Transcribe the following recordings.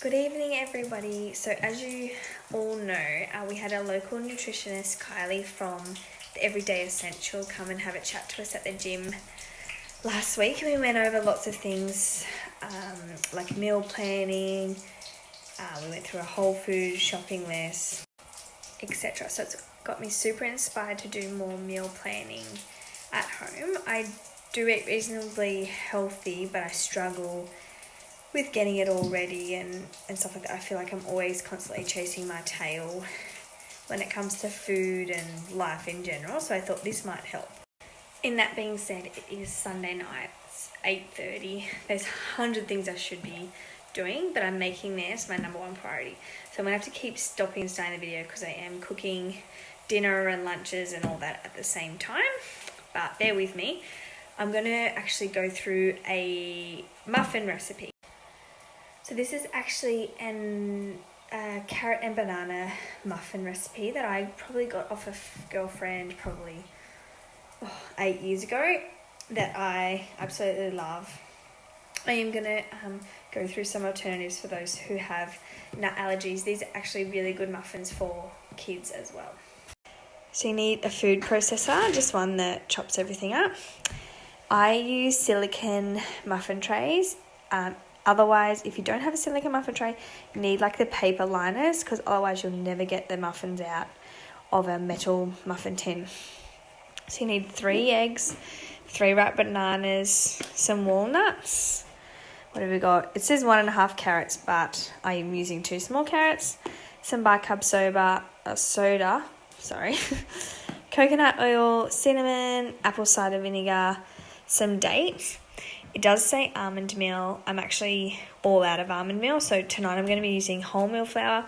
Good evening, everybody. So as you all know, we had a local nutritionist, Kylie, from the Everyday Essential, come and have a chat to us at the gym last week. We went over lots of things like meal planning, we went through a whole food shopping list, etc. So it's got me super inspired to do more meal planning at home. I do eat reasonably healthy, but I struggle with getting it all ready and stuff like that. I feel like I'm always constantly chasing my tail when it comes to food and life in general, so I thought this might help. In that being said, it is Sunday night, it's 8:30. There's 100 things I should be doing, but I'm making this my number one priority. So I'm going to have to keep stopping and starting the video because I am cooking dinner and lunches and all that at the same time, but bear with me. I'm going to actually go through a muffin recipe. So this is actually a carrot and banana muffin recipe that I probably got off a girlfriend 8 years ago that I absolutely love. I am going to go through some alternatives for those who have nut allergies. These are actually really good muffins for kids as well. So you need a food processor, just one that chops everything up. I use silicone muffin trays. Otherwise, if you don't have a silicone muffin tray, you need like the paper liners, because otherwise you'll never get the muffins out of a metal muffin tin. So you need 3 eggs, 3 ripe bananas, some walnuts. What have we got? It says 1.5 carrots, but I am using 2 small carrots, some bicarb soda, coconut oil, cinnamon, apple cider vinegar, some dates. It does say almond meal. I'm actually all out of almond meal, so tonight I'm going to be using wholemeal flour.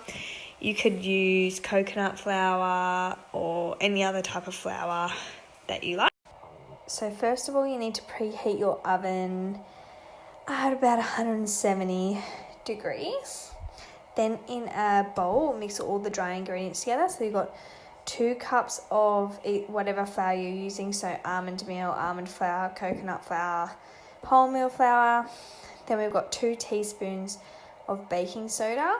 You could use coconut flour or any other type of flour that you like. So first of all, you need to preheat your oven at about 170 degrees. Then in a bowl, mix all the dry ingredients together. So you've got 2 cups of whatever flour you're using, so almond meal, almond flour, coconut flour, wholemeal flour. Then we've got 2 teaspoons of baking soda.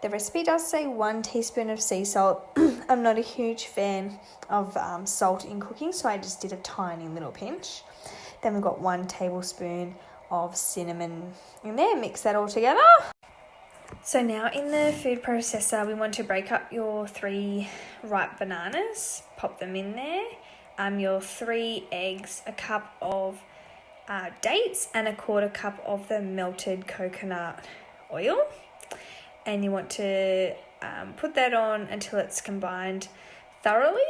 The recipe does say 1 teaspoon of sea salt. I'm not a huge fan of salt in cooking, so I just did a tiny little pinch. Then we've got 1 tablespoon of cinnamon in there. Mix that all together. So now in the food processor, we want to break up your 3 ripe bananas, pop them in there, your 3 eggs, a cup of dates, and 1/4 cup of the melted coconut oil. And you want to put that on until it's combined thoroughly.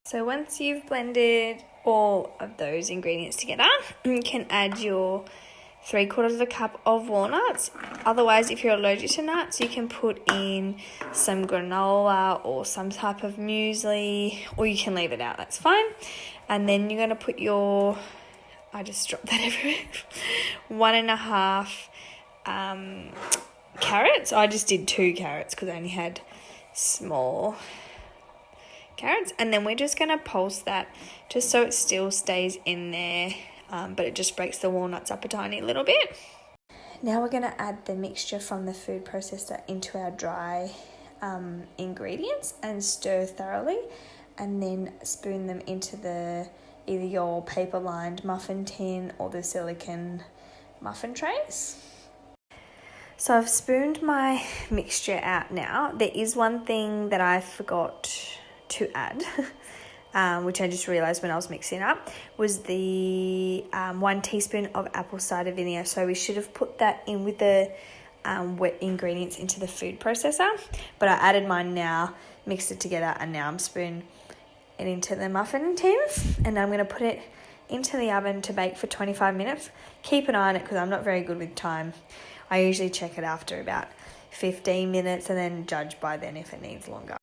So once you've blended all of those ingredients together, you can add your 3/4 cup of walnuts. Otherwise, if you're allergic to nuts, you can put in some granola or some type of muesli, or you can leave it out, that's fine. And then you're going to put your, I just dropped that everywhere, 1.5 carrots. I just did 2 carrots because I only had small carrots. And then we're just going to pulse that just so it still stays in there, but it just breaks the walnuts up a tiny little bit. Now we're going to add the mixture from the food processor into our dry ingredients and stir thoroughly, and then spoon them into either your paper-lined muffin tin or the silicone muffin trays. So I've spooned my mixture out now. There is one thing that I forgot to add, which I just realised when I was mixing it up, was the 1 teaspoon of apple cider vinegar. So we should have put that in with the wet ingredients into the food processor, but I added mine now, mixed it together, and now I'm spooning it into the muffin tins, and I'm going to put it into the oven to bake for 25 minutes. Keep an eye on it because I'm not very good with time. I usually check it after about 15 minutes and then judge by then if it needs longer.